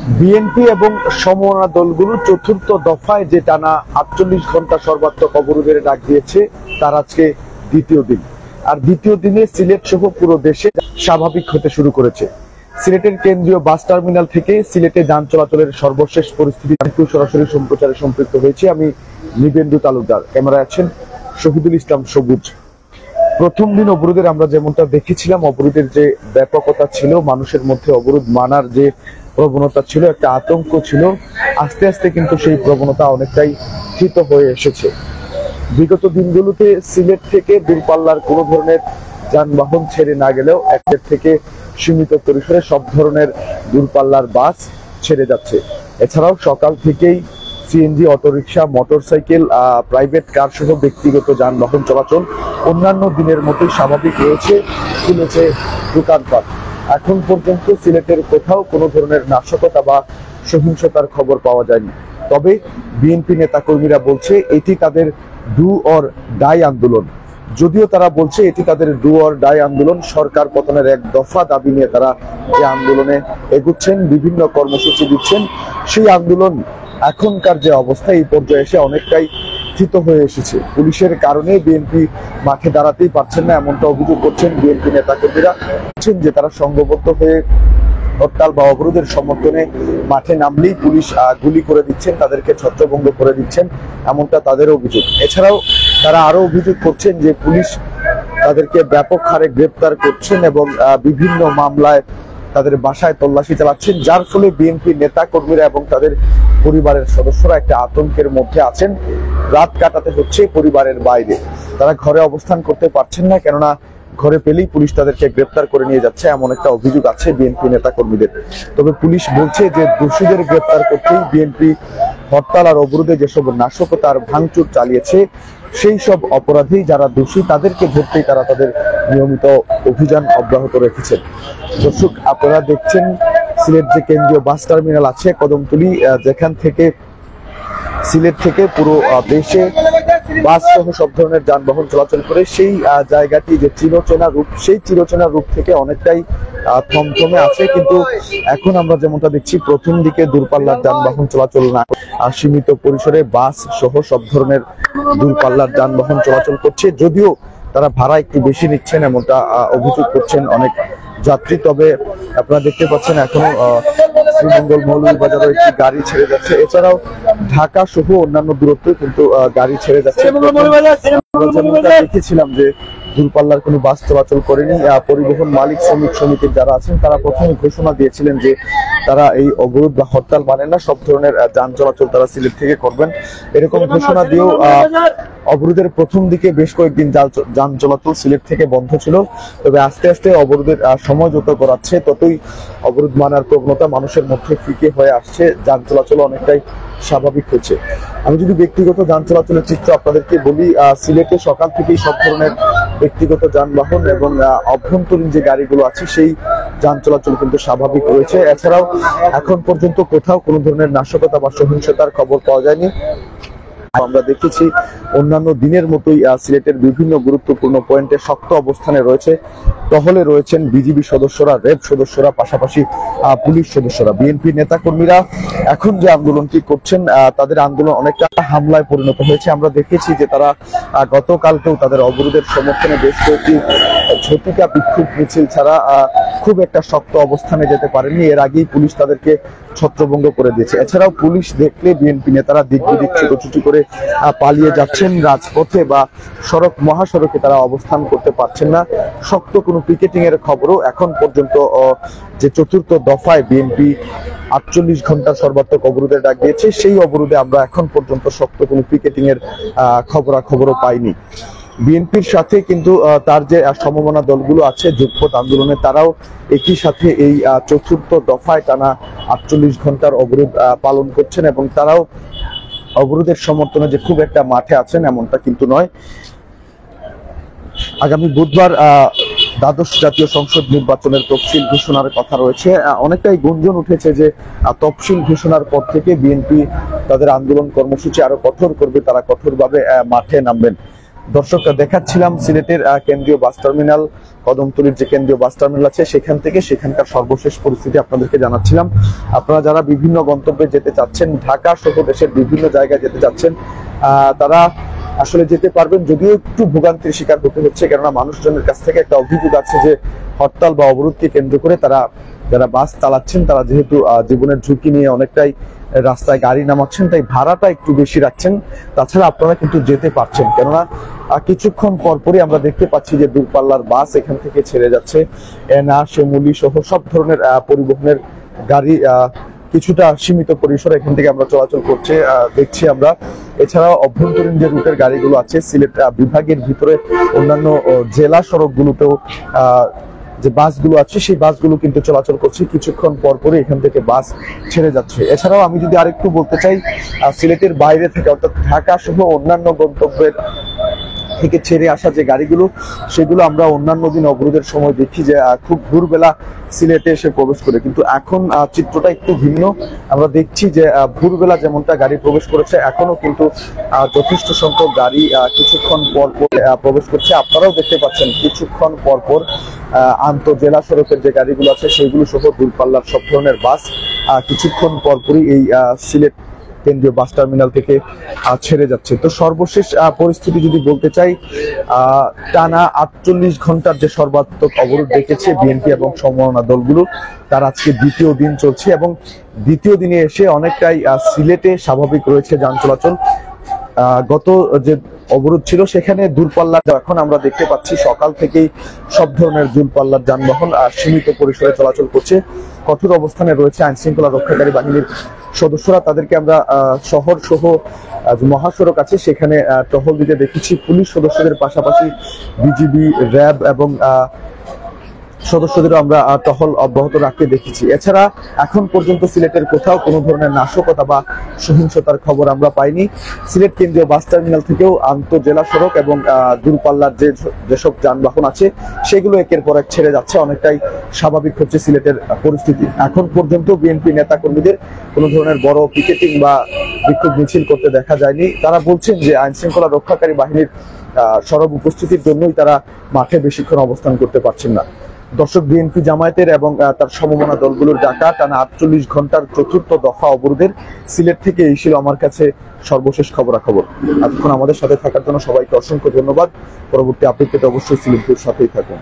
BNP এবং সমমনা দলগুলো চতুর্থ দফায় যে টানা ৪৮ ঘন্টা সর্বাত্মক অবরোধের ডাক দিয়েছে তার আজকে দ্বিতীয় দিন। আর দ্বিতীয় দিনে সিলেট সহ পুরো দেশে স্বাভাবিক হতে শুরু করেছে। সিলেটের কেন্দ্রীয় বাস টার্মিনাল থেকে সিলেটে যান চলাচলের সর্বশেষ পরিস্থিতি সরাসরি সম্প্রচারে সম্পৃক্ত হয়েছে। আমি নিবেন্দু তালুকদার, ক্যামেরায় আছেন শহীদুল ইসলাম সবুজ। প্রথম দিন অবরোধের আমরা যেমনটা দেখেছিলাম, অবরোধের যে ব্যাপকতা ছিল, মানুষের মধ্যে অবরোধ মানার যে প্রবণতা ছিল, একটা আতঙ্ক ছিল, আস্তে আস্তে কিন্তু সেই প্রবণতা অনেকটাই স্থিত হয়ে এসেছে। বিগত দিনগুলোতে সিলেট থেকে দূরপাল্লার কোনো ধরনের যানবাহন ছেড়ে না গেলেও একের থেকে সীমিত পরিসরে সব ধরনের দূরপাল্লার বাস ছেড়ে যাচ্ছে। এছাড়াও সকাল থেকেই CNG, autorickshaw, motorcycle, private car সহ ব্যক্তিগত যানবাহন চলাচল অন্যান্য দিনের মতোই স্বাভাবিক রয়েছে। খুলেছে দোকানপাট। এখন পর্যন্ত সিলেটের কোথাও কোনো ধরনের নাশকতা বা সহিংসতার খবর পাওয়া যায়নি। তবে বিএনপি নেতাকর্মীরা বলছে এটি তাদের ডু অর ডাই আন্দোলন। যদিও তারা বলছে এটি তাদের ডু অর ডাই আন্দোলন, সরকার পতনের এক দফা দাবি নিয়ে তারা যে আন্দোলনে এগুচ্ছেন, বিভিন্ন কর্মসূচি দিচ্ছেন, সেই আন্দোলন এখনকার যে অবস্থা এই পর্যায়ে এসে অনেকটাই স্থিত হয়ে এসেছে। পুলিশের কারণে বিএনপি মাঠে দাঁড়াতেই পারছেন না, এমনটা অভিযোগ করছেন বিএনপি নেতাকর্মীরা। বলছেন যে তারা সংঘবদ্ধ হয়ে হরতাল বা অবরোধের সমর্থনে মাঠে নামলেই পুলিশ গুলি করে দিচ্ছেন, তাদেরকে ছত্রভঙ্গ করে দিচ্ছেন, এমনটা তাদের অভিযোগ। এছাড়াও তারা আরো অভিযোগ করছেন যে পুলিশ তাদেরকে ব্যাপক হারে গ্রেপ্তার করছেন এবং বিভিন্ন মামলায় তাদের বাসায় তল্লাশি চালাচ্ছেন, যার ফলে বিএনপি নেতা কর্মীরা এবং তাদের পরিবারের সদস্যরা একটা আতঙ্কের মধ্যে আছেন। রাত কাটাতে হচ্ছে পরিবারের বাইরে, তারা ঘরে অবস্থান করতে পারছেন না, কেননা ঘরে পেলেই পুলিশ তাদেরকে গ্রেপ্তার করে নিয়ে যাচ্ছে, এমন একটা অভিযোগ আছে বিএনপি নেতা কর্মীদের। তবে পুলিশ বলছে যে দোষীদের গ্রেপ্তার করতেই বিএনপি হরতাল আর অবরোধে যেসব নাশকতার ভাঙচুর চালিয়েছে, সেই সব অপরাধী যারা দোষী তাদেরকে ধরতেই তারা তাদের নিয়মিত অভিযান অব্যাহত রেখেছেন। দর্শক, আপনারা দেখছেন সিলেট যে কেন্দ্রীয় বাস টার্মিনাল আছে কদমতলী, যেখান থেকে সিলেট থেকে পুরো দেশে বাস সহ সব ধরনের যানবাহন চলাচল করে, সেই জায়গাটি যে চিরচেনা রূপ, সেই চিরচেনা রূপ থেকে অনেকটাই থমথমে আছে। কিন্তু এখন আমরা যেমনটা দেখছি, প্রথম দিকে দূরপাল্লার যানবাহন চলাচল না, সীমিত পরিসরে বাস সহ সব ধরনের দূরপাল্লার যানবাহন চলাচল করছে। যদিও তারা ভাড়া একটু বেশি নিচ্ছেন, এমনটা অভিযোগ করছেন অনেক যাত্রী। তবে আপনারা দেখতে পাচ্ছেন এখনো শ্রীমঙ্গল মৌলভীবাজারও একটি গাড়ি ছেড়ে যাচ্ছে। এছাড়াও ঢাকা সহ অন্যান্য দূরত্বে কিন্তু গাড়ি ছেড়ে যাচ্ছে। দেখেছিলাম যে দূরপাল্লার কোনো বাস চলাচল করেনি। পরিবহন মালিক শ্রমিক সমিতির যারা আছেন তারা প্রথমে ঘোষণা দিয়েছিলেন যে তারা এই অবরোধ বা হরতাল মানেন না, সব ধরনের যান চলাচল তারা সিলেট থেকে করবেন। এরকম ঘোষণা দিয়েও অবরোধের প্রথম দিকে বেশ কয়েকদিন যান চলাচল সিলেট থেকে বন্ধ ছিল। তবে আস্তে আস্তে অবরোধের সময় যত গড়াচ্ছে ততই অবরোধ মানার প্রবণতা মানুষের মধ্যে ফিকে হয়ে আসছে, যান চলাচল অনেকটাই স্বাভাবিক হচ্ছে। আমি যদি ব্যক্তিগত যান চলাচলের চিত্র আপনাদেরকে বলি, সিলেটে সকাল থেকেই সব ধরনের ব্যক্তিগত যানবাহন এবং অভ্যন্তরীণ যে গাড়িগুলো আছে সেই যান চলাচল কিন্তু স্বাভাবিক রয়েছে। এছাড়াও এখন পর্যন্ত কোথাও কোনো ধরনের নাশকতা বা সহিংসতার খবর পাওয়া যায়নি। আমরা দেখেছি অন্যান্য দিনের মতোই সিলেটের বিভিন্ন গুরুত্বপূর্ণ পয়েন্টে শক্ত অবস্থানে রয়েছে, টহলে রয়েছেন বিজিবি সদস্যরা, র্যাব সদস্যরা, পাশাপাশি পুলিশ সদস্যরা। বিএনপি নেতাকর্মীরা এখন যে আন্দোলনটি করছেন, তাদের আন্দোলন অনেকটা হামলায় পরিণত হয়েছে। আমরা দেখেছি যে তারা গতকালকেও তাদের অবরোধের সমর্থনে বেশ কয়েকটি ঝটিকা বিক্ষোভ মিছিল ছাড়া খুব একটা শক্ত অবস্থানে যেতে পারেননি। এর আগেই পুলিশ তাদেরকে ছত্রভঙ্গ করে দিয়েছে। এছাড়াও পুলিশ দেখলে বিএনপি নেতারা দিক বিদিক ছুটোছুটি করে পালিয়ে যাচ্ছেন, রাজপথে বা মহাসড়কে তারা অবস্থান করতে পারছেন না। শক্ত কোনো পিকেটিং এর খবরও এখন পর্যন্ত, যে চতুর্থ দফায় বিএনপি ৪৮ ঘন্টার সর্বাত্মক অবরোধের ডাক দিয়েছে, সেই অবরোধে আমরা এখন পর্যন্ত শক্ত কোনো পিকেটিং এর খবরাখবরও পাইনি। বিএনপির সাথে কিন্তু তার যে সমমনা দলগুলো আছে যুগপৎ আন্দোলনে, তারাও একই সাথে এই চতুর্থ দফায় টানা ৪৮ ঘন্টার অবরোধ পালন করছেন এবং তারাও অবরোধের সমর্থনে যে খুব একটা মাঠে আছেন এমনটা কিন্তু নয়। আগামী বুধবার দ্বাদশ জাতীয় সংসদ নির্বাচনের তফসিল ঘোষণার কথা রয়েছে। অনেকটাই গুঞ্জন উঠেছে যে তফসিল ঘোষণার পর থেকে বিএনপি তাদের আন্দোলন কর্মসূচি আরো কঠোর করবে, তারা কঠোরভাবে মাঠে নামবেন। দর্শক দেখাচ্ছিলাম সিলেটের কেন্দ্রীয় বাস টার্মিনাল, কদমতলীর যে কেন্দ্রীয় বাস টার্মিনাল আছে সেখান থেকে সেখানকার সর্বশেষ পরিস্থিতি আপনাদেরকে জানাচ্ছিলাম। আপনারা যারা বিভিন্ন গন্তব্যে যেতে চাচ্ছেন, ঢাকা সহ দেশের বিভিন্ন জায়গায় যেতে চাচ্ছেন, তারা আসলে যেতে পারবেন, যদিও একটু ভোগান্তির শিকার হতে হচ্ছে, কেননা মানুষজনের কাছ থেকে একটা অভিযোগ আছে যে হরতাল বা অবরোধকে কেন্দ্র করে যারা বাস চালাচ্ছেন তারা যেহেতু জীবনের ঝুঁকি নিয়ে অনেকটাই রাস্তায় গাড়ি নামাচ্ছেন, তাই ভাড়াটা একটু বেশি রাখছেন। তাছাড়া আপনারা কিন্তু যেতে পারছেন, কেননা কিছুক্ষণ পরপরই আমরা দেখতে পাচ্ছি যে দূরপাল্লার বাস এখান থেকে ছেড়ে যাচ্ছে। এনা, শিমুলি সহ সব ধরনের পরিবহনের গাড়ি কিছুটা সীমিত পরিসরে এখান থেকে আমরা চলাচল করছে দেখছি আমরা। এছাড়াও অভ্যন্তরীণ যে রুটের গাড়িগুলো আছে সিলেট বিভাগের ভিতরে অন্যান্য জেলা সড়কগুলোতেও যে বাসগুলো আছে সেই বাসগুলো কিন্তু চলাচল করছে, কিছুক্ষণ পরপরই এখান থেকে বাস ছেড়ে যাচ্ছে। এছাড়াও আমি যদি আরেকটু বলতে চাই, সিলেটের বাইরে থেকে অর্থাৎ ঢাকা সহ অন্যান্য গন্তব্যের থেকে ছেড়ে আসা যে গাড়িগুলো সেগুলো আমরা অন্যান্য দিন অবরোধের সময় দেখি যে খুব ভোরবেলা সিলেটে এসে প্রবেশ করে, কিন্তু এখন চিত্রটা একটু ভিন্ন। আমরা দেখছি যে ভোরবেলা যেমনটা গাড়ি প্রবেশ করেছে এখনো কিন্তু যথেষ্ট সংখ্যক গাড়ি কিছুক্ষণ পর পর প্রবেশ করছে। আপনারাও দেখতে পাচ্ছেন কিছুক্ষণ পর পর আন্তঃজেলা সড়কের যে গাড়িগুলো আছে সেগুলো সহ দূরপাল্লার সব ধরনের বাস কিছুক্ষণ পরপরই এই সিলেট কেন্দ্রীয় বাস টার্মিনাল থেকে ছেড়ে যাচ্ছে। তো সর্বশেষ পরিস্থিতি যদি বলতে চাই, টানা 48 ঘন্টার যে সর্বাত্মক অবরোধ দেখেছে বিএনপি এবং সমমনা দলগুলো, তার আজকে দ্বিতীয় দিন চলছে এবং দ্বিতীয় দিনে এসে অনেকটাই সিলেটে স্বাভাবিক রয়েছে যান চলাচল। গত যে অবরোধ ছিল সেখানে দূরপাল্লা, এখন আমরা দেখতে পাচ্ছি সকাল থেকেই সব ধরনের দূরপাল্লার যানবাহন সীমিত পরিসরে চলাচল করছে। কঠোর অবস্থানে রয়েছে আইন শৃঙ্খলা রক্ষাকারী বাহিনীর সদস্যরা। তাদেরকে আমরা শহর সহ মহাসড়ক আছে সেখানে টহল দিতে দেখেছি। পুলিশ সদস্যদের পাশাপাশি বিজিবি, র্যাব এবং সদস্যদেরও আমরা টহল অব্যাহত রাখতে দেখেছি। এছাড়া এখন পর্যন্ত সিলেটের কোথাও কোনো ধরনের নাশকতা বা সহিংসতার খবর আমরা পাইনি। সিলেট কেন্দ্রীয় বাস টার্মিনাল থেকেও আন্তঃজেলা সড়ক এবং দূরপাল্লার যেসব যানবাহন আছে সেগুলো একের পর এক ছেড়ে যাচ্ছে, অনেকটাই স্বাভাবিক হচ্ছে সিলেটের পরিস্থিতি। এখন পর্যন্ত বিএনপি নেতা কর্মীদের কোনো ধরনের বড় পিকেটিং বা বিক্ষোভ মিছিল করতে দেখা যায়নি। তারা বলছেন যে আইন শৃঙ্খলা রক্ষাকারী বাহিনীর সরব উপস্থিতির জন্যই তারা মাঠে বেশিক্ষণ অবস্থান করতে পারছেন না। দর্শক, বিএনপি জামায়াতের এবং তার সমমনা দলগুলোর ডাকা টানা 48 ঘন্টার চতুর্থ দফা অবরোধের সিলেট থেকে এই ছিল আমার কাছে সর্বশেষ খবরাখবর। এতক্ষণ আমাদের সাথে থাকার জন্য সবাইকে অসংখ্য ধন্যবাদ। পরবর্তী আপডেট পেতে অবশ্যই সিলেটের সাথেই থাকুন।